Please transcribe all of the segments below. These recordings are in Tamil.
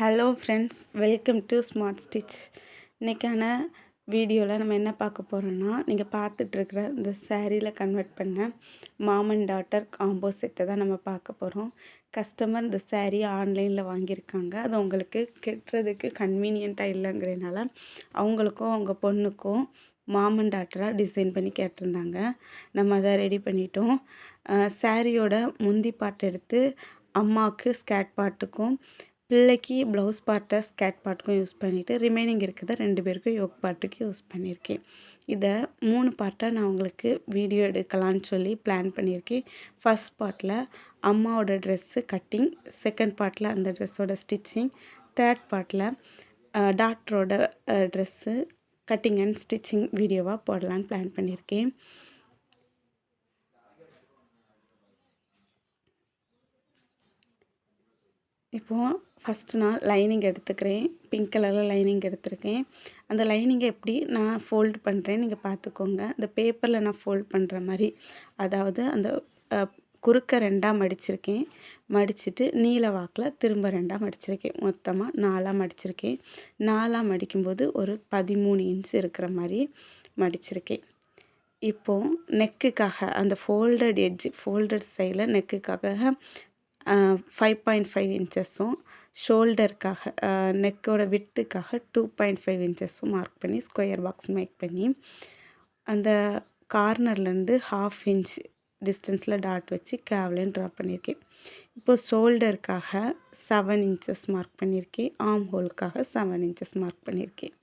Hello friends, welcome to smart stitch. இன்றைக்கான வீடியோவில் நம்ம என்ன பார்க்க போகிறோன்னா, நீங்கள் பார்த்துட்ருக்குற இந்த சேரீயில் கன்வெர்ட் பண்ண மாம் அண்ட் டாட்டர் காம்போ செட்டை தான் நம்ம பார்க்க போகிறோம். கஸ்டமர் இந்த சேரீ ஆன்லைனில் வாங்கியிருக்காங்க. அது உங்களுக்கு கட்டுறதுக்கு கன்வீனியண்ட்டாக இல்லைங்கிறனால அவங்களுக்கும் அவங்க பொண்ணுக்கும் மாம் அண்ட் டாட்டராக டிசைன் பண்ணி கேட்டிருந்தாங்க. நம்ம அதை ரெடி பண்ணிட்டோம். சேரீயோட முந்தி பார்ட் எடுத்து அம்மாவுக்கு ஸ்கேட் பார்ட்டுக்கும் பிள்ளைக்கு ப்ளவுஸ் பார்ட்டை ஸ்கேட் பார்ட்டுக்கும் யூஸ் பண்ணிவிட்டு ரிமைனிங் இருக்கிறத 2 பேருக்கும் யோக் பார்ட்டுக்கு யூஸ் பண்ணியிருக்கேன். இதை 3 பார்ட்டாக நான் உங்களுக்கு வீடியோ எடுக்கலான்னு சொல்லி பிளான் பண்ணியிருக்கேன். ஃபஸ்ட் பார்ட்டில் அம்மாவோட ட்ரெஸ்ஸு கட்டிங், செகண்ட் பார்ட்டில் அந்த ட்ரெஸ்ஸோட ஸ்டிச்சிங், தேர்ட் பார்ட்டில் டாக்டரோட ட்ரெஸ்ஸு கட்டிங் அண்ட் ஸ்டிச்சிங் வீடியோவாக போடலான்னு பிளான் பண்ணியிருக்கேன். இப்போது ஃபஸ்ட்டு நான் லைனிங் எடுத்துக்கிறேன். பிங்க் கலரில் லைனிங் எடுத்திருக்கேன். அந்த லைனிங்கை எப்படி நான் ஃபோல்டு பண்ணுறேன்னு நீங்கள் பார்த்துக்கோங்க. இந்த பேப்பரில் நான் ஃபோல்ட் பண்ணுற மாதிரி, அதாவது அந்த குறுக்க 2ஆக மடிச்சிருக்கேன். மடிச்சுட்டு நீல வாக்கில் திரும்ப 2ஆக மடிச்சிருக்கேன். மொத்தமாக 4ஆக மடிச்சிருக்கேன். 4ஆக மடிக்கும்போது ஒரு 13 இன்ச் இருக்கிற மாதிரி மடிச்சிருக்கேன். இப்போது நெக்குக்காக அந்த ஃபோல்டட் எட்ஜ், ஃபோல்டட் சைடில் நெக்குக்காக 5.5 இன்ச்சஸும், ஷோல்டருக்காக நெக்கோட விட்த்துக்காக 2.5 இன்ச்சஸும் மார்க் பண்ணி ஸ்கொயர் பாக்ஸ் மேக் பண்ணி அந்த கார்னர்லேருந்து 1/2 இன்ச் டிஸ்டன்ஸில் டாட் வச்சு கேவ்லைன் ட்ரா பண்ணியிருக்கேன். இப்போது ஷோல்டருக்காக 7 இன்ச்சஸ் மார்க் பண்ணியிருக்கேன். ஆர்ம் ஹோலுக்காக 7 இன்ச்சஸ் மார்க் பண்ணியிருக்கேன்.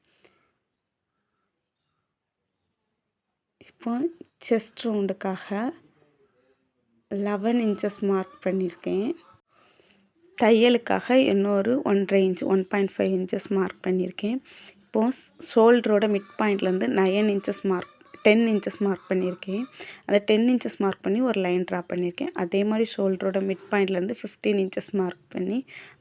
இப்போ செஸ்ட் ரவுண்டுக்காக 11 இன்ச்சஸ் மார்க் பண்ணியிருக்கேன். தையலுக்காக இன்னொரு 1.5 இன்ச் 1.5 இன்ச்சஸ் மார்க் பண்ணியிருக்கேன். இப்போது ஷோல்டரோட மிட் பாயிண்ட்லேருந்து 10 இன்ச்சஸ் மார்க் பண்ணியிருக்கேன். அதை 10 இன்ச்சஸ் மார்க் பண்ணி ஒரு லைன் ட்ரா பண்ணியிருக்கேன். அதே மாதிரி ஷோல்டரோட மிட் பாயிண்ட்லேருந்து 15 இன்ச்சஸ் மார்க் பண்ணி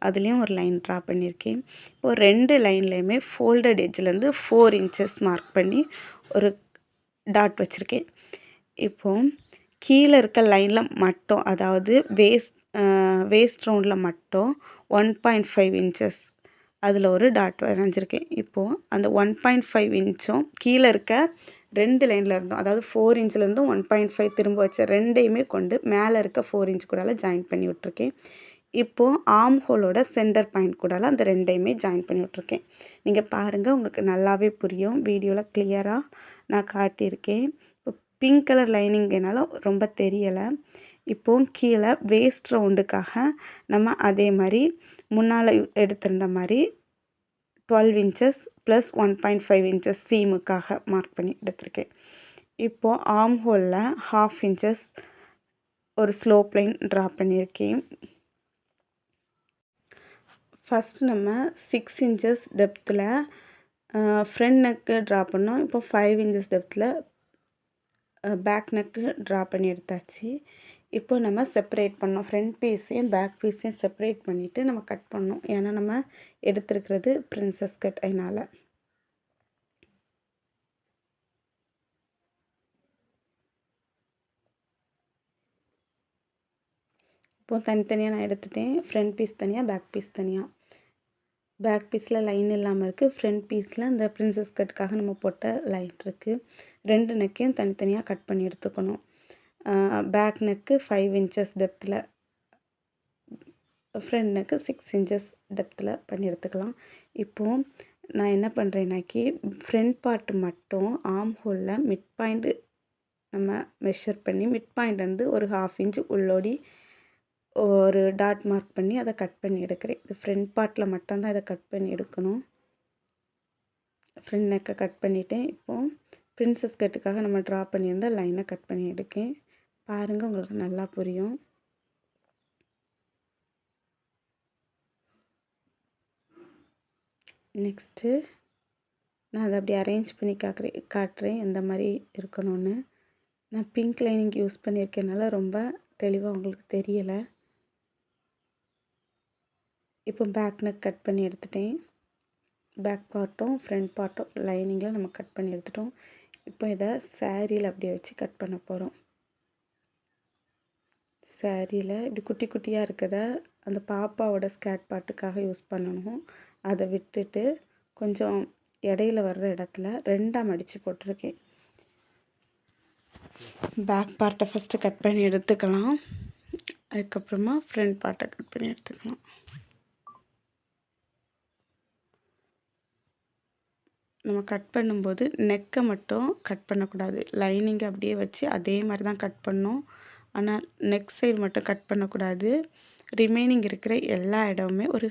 அதுலேயும் ஒரு லைன் ட்ரா பண்ணியிருக்கேன். இப்போது 2 லைன்லேயுமே ஃபோல்டட் எட்ஜ்லேருந்து 4 இன்ச்சஸ் மார்க் பண்ணி ஒரு டாட் வச்சுருக்கேன். இப்போது கீழே இருக்க லைனில் மட்டும், அதாவது வேஸ்ட் ரவுண்டில் மட்டும் 1.5 இன்ச்சஸ் அதில் ஒரு டாட் வரைஞ்சிருக்கேன். இப்போது அந்த 1.5 இன்ச்சும் கீழே இருக்க 2 லைனில் இருந்தோம், அதாவது 4 இன்ச்லேருந்தும் 1.5 திரும்ப வச்ச 2யுமே கொண்டு மேலே இருக்க 4 இன்ச் கூடால ஜாயின் பண்ணி விட்ருக்கேன். இப்போது ஆர்ம் ஹோலோட சென்டர் பாயிண்ட் கூடால அந்த 2யுமே ஜாயின் பண்ணி விட்ருக்கேன். நீங்கள் பாருங்கள், உங்களுக்கு நல்லாவே புரியும். வீடியோவில் கிளியராக நான் காட்டியிருக்கேன். இப்போ பிங்க் கலர் லைனிங்னால ரொம்ப தெரியலை. இப்போது கீழே வேஸ்ட் ரவுண்டுக்காக நம்ம அதே மாதிரி முன்னால் எடுத்திருந்த மாதிரி 12 இன்ச்சஸ் ப்ளஸ் 1.5 இன்ச்சஸ் சீமுக்காக மார்க் பண்ணி எடுத்திருக்கேன். இப்போது ஆர்ம் ஹோலில் 1/2 இன்ச்சஸ் ஒரு ஸ்லோப் லைன் ட்ரா பண்ணியிருக்கேன். ஃபஸ்ட்டு நம்ம 6 இன்ச்சஸ் டெப்த்தில் ஃப்ரண்ட் நெக்கு ட்ரா பண்ணோம். இப்போ 5 இன்ச்சஸ் டெப்த்தில் பேக் நெக்கு ட்ரா பண்ணி எடுத்தாச்சு. இப்போ நம்ம செப்பரேட் பண்ணோம். ஃப்ரண்ட் பீஸையும் பேக் பீஸையும் செப்பரேட் பண்ணிவிட்டு நம்ம கட் பண்ணோம். ஏன்னா நம்ம எடுத்துருக்கிறது பிரின்சஸ் கட். அதனால் இப்போது தனித்தனியாக நான் எடுத்துட்டேன். ஃப்ரண்ட் பீஸ் தனியாக, பேக் பீஸ் தனியாக. பேக் பீஸில் லைன் இல்லாமல் இருக்குது. ஃப்ரண்ட் பீஸில் இந்த பிரின்சஸ் கட்டுக்காக நம்ம போட்ட லைன் இருக்குது. 2 நெக்கையும் தனித்தனியாக கட் பண்ணி எடுத்துக்கணும். பேக் நெக்கு 5 இன்ச்சஸ் டெப்த்தில், ஃப்ரண்ட் நெக்கு 6 இன்ச்சஸ் டெப்த்தில் பண்ணி எடுத்துக்கலாம். இப்போது நான் என்ன பண்ணுறேன்னாக்கி ஃப்ரண்ட் பார்ட்டு மட்டும் ஆர்ம் ஹோலில் மிட் பாயிண்ட்டு நம்ம மெஷர் பண்ணி மிட் பாயிண்ட்லேருந்து ஒரு 1/2 இன்ச் உள்ளோடி ஒரு டாட் மார்க் பண்ணி அதை கட் பண்ணி எடுக்கிறேன். இது ஃப்ரண்ட் பார்ட்டில் மட்டும்தான் இதை கட் பண்ணி எடுக்கணும். ஃப்ரண்ட் நெக்கை கட் பண்ணிவிட்டேன். இப்போது பிரின்சஸ் கட்டுக்காக நம்ம ட்ரா பண்ணியிருந்த லைனை கட் பண்ணி எடுக்கேன். பாருங்கள், உங்களுக்கு நல்லா புரியும். நெக்ஸ்ட்டு நான் அதை அப்படி அரேஞ்ச் பண்ணி காட்டுறேன் எந்த மாதிரி இருக்கணும்னு. நான் பிங்க் லைனிங் யூஸ் பண்ணியிருக்கனால ரொம்ப தெளிவாக உங்களுக்கு தெரியலை. இப்போ பேக் நெக் கட் பண்ணி எடுத்துட்டேன். பேக் பார்ட்டும் ஃப்ரண்ட் பார்ட்டும் லைனிங்கில் நம்ம கட் பண்ணி எடுத்துட்டோம். இப்போ இதை சேரீயில் அப்படியே வச்சு கட் பண்ண போகிறோம். சேரீயில் இப்படி குட்டி குட்டியாக இருக்கிறத அந்த பாப்பாவோட ஸ்கேர்ட் பார்ட்டுக்காக யூஸ் பண்ணணும். அதை விட்டுட்டு கொஞ்சம் இடையில வர்ற இடத்துல 2ஆக மடித்து போட்டிருக்கேன். பேக் பார்ட்டை ஃபஸ்ட்டு கட் பண்ணி எடுத்துக்கலாம். அதுக்கப்புறமா ஃப்ரண்ட் பார்ட்டை கட் பண்ணி எடுத்துக்கலாம். நம்ம கட் பண்ணும்போது நெக்கை மட்டும் கட் பண்ணக்கூடாது. லைனிங்கை அப்படியே வச்சு அதே மாதிரி தான் கட் பண்ணணும். ஆனால் நெக் சைடு மட்டும் கட் பண்ணக்கூடாது. ரிமைனிங் இருக்கிற எல்லா இடமுமே ஒரு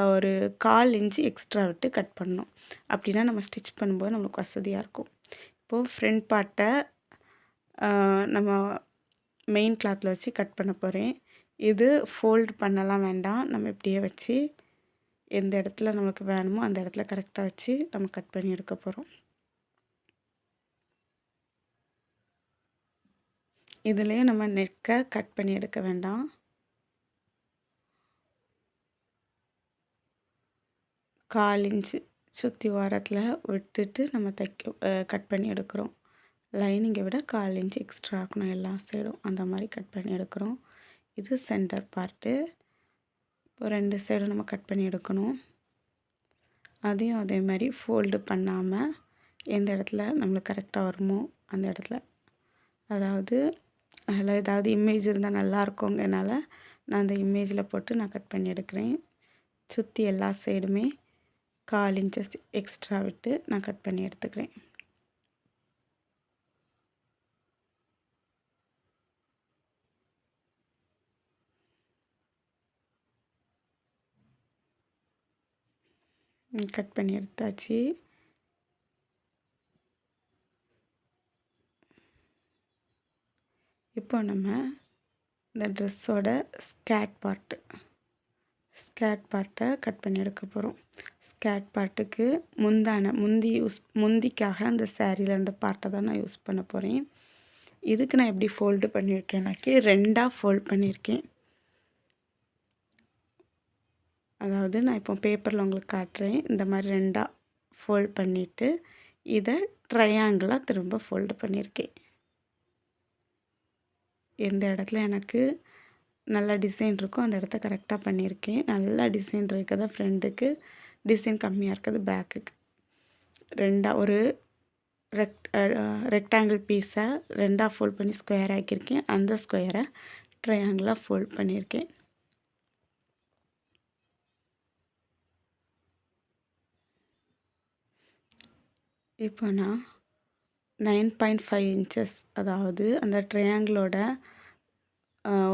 1/4 இன்ச்சு எக்ஸ்ட்ரா விட்டு கட் பண்ணணும். அப்படின்னா நம்ம ஸ்டிச் பண்ணும்போது நம்மளுக்கு வசதியாக இருக்கும். இப்போது ஃப்ரண்ட் பார்ட்டை நம்ம மெயின் கிளாத்தில் வச்சு கட் பண்ண போகிறேன். இது ஃபோல்டு பண்ணலாம் வேண்டாம். நம்ம இப்படியே வச்சு எந்த இடத்துல நம்மளுக்கு வேணுமோ அந்த இடத்துல கரெக்டாக வச்சு நம்ம கட் பண்ணி எடுக்க போகிறோம். இதுலேயே நம்ம நெக்கை கட் பண்ணி எடுக்க வேண்டாம். கால் இன்ச்சு சுற்றி ஓரத்தில் விட்டுட்டு நம்ம கட் பண்ணி எடுக்கிறோம். லைனிங்கை விட 1/4 இன்ச்சு எக்ஸ்ட்ரா இருக்கணும் எல்லா சைடும். அந்த மாதிரி கட் பண்ணி எடுக்கிறோம். இது சென்டர் பார்ட்டு. இப்போ 2 சைடும் நம்ம கட் பண்ணி எடுக்கணும். அதையும் அதே மாதிரி ஃபோல்டு பண்ணாமல் எந்த இடத்துல நம்மளுக்கு கரெக்டாக வருமோ அந்த இடத்துல, அதாவது அதில் ஏதாவது இமேஜ் இருந்தால் நல்லாயிருக்குங்கனால நான் அந்த இமேஜில் போட்டு நான் கட் பண்ணி எடுக்கிறேன். சுற்றி எல்லா சைடுமே 1/4 இன்ச்சஸ் எக்ஸ்ட்ரா விட்டு நான் கட் பண்ணி எடுத்துக்கிறேன். கட் பண்ணி எடுத்தாச்சு. இப்போ நம்ம இந்த ட்ரெஸ்ஸோட ஸ்கேர்ட் பார்ட்டை கட் பண்ணி எடுக்க போகிறோம். ஸ்கேர்ட் பார்ட்டுக்கு முந்திக்காக அந்த சேரீயில் இருந்த பார்ட்டை தான் நான் யூஸ் பண்ண போகிறேன். இதுக்கு நான் எப்படி ஃபோல்டு பண்ணியிருக்கேன்னாக்கி 2ஆக ஃபோல்ட் பண்ணியிருக்கேன். அதாவது நான் இப்போ பேப்பரில் உங்களுக்கு காட்டுறேன். இந்த மாதிரி 2ஆக ஃபோல்ட் பண்ணிவிட்டு இதை ட்ரையாங்கிளாக திரும்ப ஃபோல்டு பண்ணியிருக்கேன். எந்த இடத்துல எனக்கு நல்ல டிசைன் இருக்கோ அந்த இடத்த கரெக்டாக பண்ணியிருக்கேன். நல்லா டிசைன் இருக்கிறத ஃப்ரண்ட்டுக்கு, டிசைன் கம்மியாக இருக்கிறது பேக்குக்கு. 2ஆக ஒரு ரெக்டாங்கிள் பீஸை 2ஆக ஃபோல்ட் பண்ணி ஸ்கொயர் ஆக்கியிருக்கேன். அந்த ஸ்கொயரை ட்ரையாங்கிளாக ஃபோல்ட் பண்ணியிருக்கேன். இப்போ நான் 9.5 இன்ச்சஸ், அதாவது அந்த ட்ரையாங்கிளோட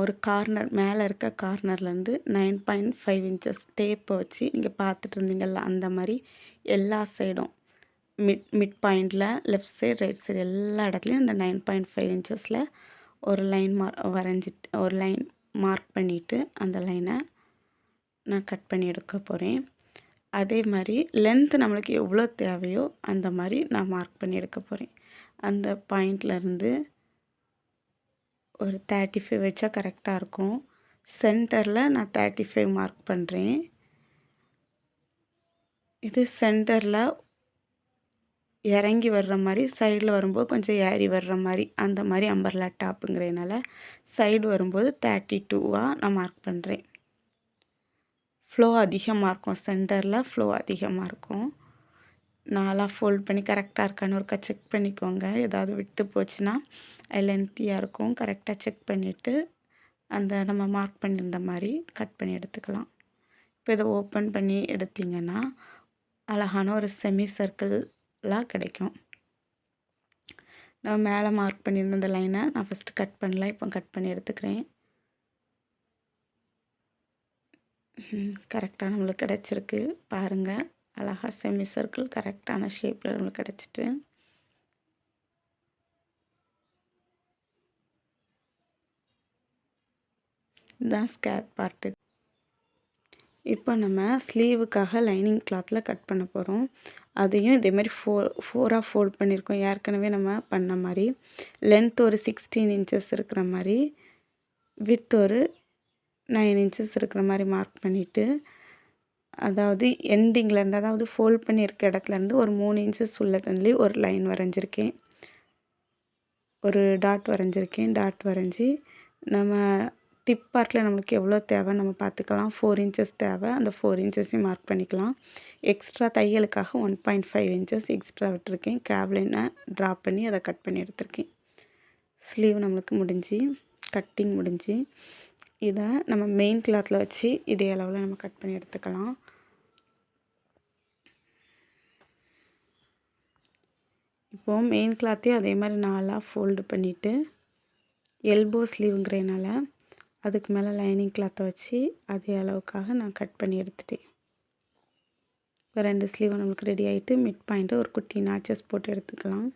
ஒரு கார்னர் மேலே இருக்க கார்னர்லேருந்து 9.5 இன்ச்சஸ் டேப்பை வச்சு நீங்கள் பார்த்துட்டு இருந்தீங்கள்ல, அந்த மாதிரி எல்லா சைடும் மிட் பாயிண்டில் லெஃப்ட் சைடு ரைட் சைடு எல்லா இடத்துலையும் இந்த 9.5 இன்ச்சஸில் ஒரு லைன் ஒரு லைன் மார்க் பண்ணிவிட்டு அந்த லைனை நான் கட் பண்ணி எடுக்க போகிறேன். அதே மாதிரி லென்த்து நம்மளுக்கு எவ்வளோ தேவையோ அந்த மாதிரி நான் மார்க் பண்ணி எடுக்க போகிறேன். அந்த பாயிண்ட்லேருந்து ஒரு 35 வச்சா கரெக்டாக இருக்கும். சென்டரில் நான் 35 மார்க் பண்ணுறேன். இது சென்டரில் இறங்கி வர்ற மாதிரி, சைடில் வரும்போது கொஞ்சம் ஏறி வர்ற மாதிரி, அந்த மாதிரி அம்பர்லா டாப்புங்கிறதுனால சைடு வரும்போது 32வாக நான் மார்க் பண்ணுறேன். ஃப்ளோ அதிகமாக இருக்கும், சென்டரில் ஃப்ளோ அதிகமாக இருக்கும். 4ஆக ஃபோல்ட் பண்ணி கரெக்டாக இருக்கான்னு ஒருக்கா செக் பண்ணிக்கோங்க. ஏதாவது விட்டு போச்சுன்னா அது லென்த்தியாக இருக்கும். கரெக்டாக செக் பண்ணிவிட்டு அந்த நம்ம மார்க் பண்ணியிருந்த மாதிரி கட் பண்ணி எடுத்துக்கலாம். இப்போ இதை ஓப்பன் பண்ணி எடுத்திங்கன்னா அழகான ஒரு செமி சர்க்கிளாக கிடைக்கும். நான் மேலே மார்க் பண்ணியிருந்த அந்த லைனை நான் ஃபஸ்ட்டு கட் பண்ணல, இப்போ கட் பண்ணி எடுத்துக்கிறேன். கரெக்டாக நம்மளுக்கு கிடச்சிருக்கு பாருங்கள். அழகாக செமி சர்க்கிள் கரெக்டான ஷேப்பில் நம்மளுக்கு கிடச்சிட்டு, இதுதான் ஸ்கேர்ட் பார்ட்டு. இப்போ நம்ம ஸ்லீவுக்காக லைனிங் கிளாத்தில் கட் பண்ண போகிறோம். அதையும் இதேமாதிரி 4ஆக ஃபோல்ட் பண்ணியிருக்கோம். ஏற்கனவே நம்ம பண்ண மாதிரி லென்த் ஒரு 16 இன்ச்சஸ் இருக்கிற மாதிரி, வித் ஒரு 9 இன்ச்சஸ் இருக்கிற மாதிரி மார்க் பண்ணிவிட்டு, அதாவது எண்டிங்லேருந்து, அதாவது ஃபோல்ட் பண்ணியிருக்க இடத்துலேருந்து ஒரு 3 இன்ச்சஸ் உள்ள தள்ளி ஒரு லைன் வரைஞ்சிருக்கேன். ஒரு டாட் வரைஞ்சி நம்ம டிப் பார்ட்டில் நம்மளுக்கு எவ்வளோ தேவை நம்ம பார்த்துக்கலாம். 4 இன்ச்சஸ் தேவை. அந்த 4 இன்ச்சஸையும் மார்க் பண்ணிக்கலாம். எக்ஸ்ட்ரா தையலுக்காக 1.5 இன்ச்சஸ் எக்ஸ்ட்ரா விட்டுருக்கேன். கேவ்லைனை ட்ராப் பண்ணி அதை கட் பண்ணி எடுத்திருக்கேன். ஸ்லீவ் நம்மளுக்கு முடிஞ்சு, கட்டிங் முடிஞ்சு, இதை நம்ம மெயின் கிளாத்தில் வச்சு இதே அளவில் நம்ம கட் பண்ணி எடுத்துக்கலாம். இப்போது மெயின் கிளாத்தையும் அதே மாதிரி 4ஆக ஃபோல்டு பண்ணிவிட்டு எல்போ ஸ்லீவுங்கிறனால அதுக்கு மேலே லைனிங் கிளாத்தை வச்சு அதே அளவுக்காக நான் கட் பண்ணி எடுத்துட்டேன். இப்போ 2 ஸ்லீவும் நம்மளுக்கு ரெடி ஆகிட்டு மிட் பாயிண்ட்டு ஒரு குட்டி நாச்சஸ் போட்டு எடுத்துக்கலாம்.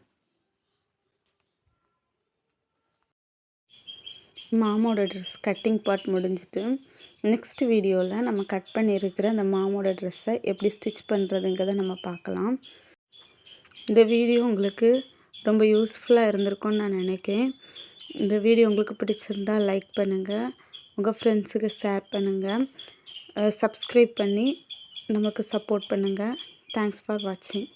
மாமோட ட்ரெஸ் கட்டிங் பார்ட் முடிஞ்சிட்டு நெக்ஸ்ட் வீடியோவில் நம்ம கட் பண்ணியிருக்கிற அந்த மாமோட ட்ரெஸ்ஸை எப்படி ஸ்டிச் பண்ணுறதுங்கிறத நம்ம பார்க்கலாம். இந்த வீடியோ உங்களுக்கு ரொம்ப யூஸ்ஃபுல்லாக இருந்திருக்கும்னு நான் நினைக்கிறேன். இந்த வீடியோ உங்களுக்கு பிடிச்சிருந்தால் லைக் பண்ணுங்கள், உங்கள் ஃப்ரெண்ட்ஸுக்கு ஷேர் பண்ணுங்கள், சப்ஸ்கிரைப் பண்ணி நமக்கு சப்போர்ட் பண்ணுங்கள். தேங்க்ஸ் ஃபார் வாட்சிங்.